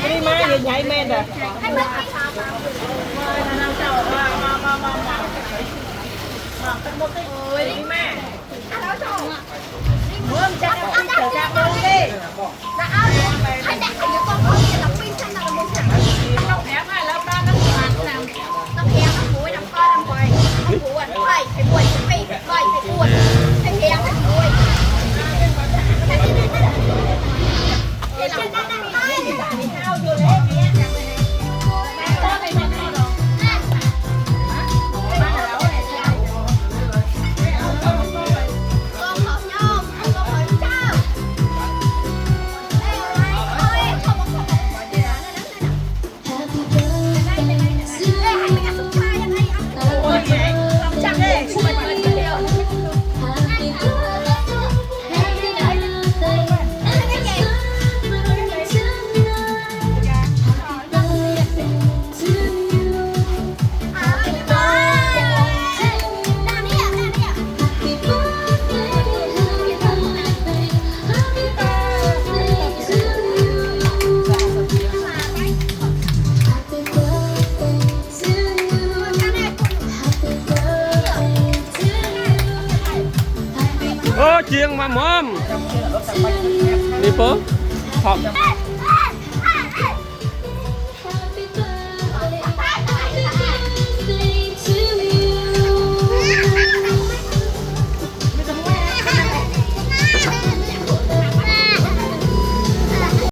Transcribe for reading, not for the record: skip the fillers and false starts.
đi má vậy nhảy men rồi mướm chắc trở ra mướm đi hãy đặt những con không thì đọc pin sang nào một thằng nó hẻm hay lớp đó nó làm nó hẻm nó mũi nằm coi nằm quay nó buồn nó quay phải buồn phải quay phải buồn phải hẻm nó buồn chiên mà mồm đi phố học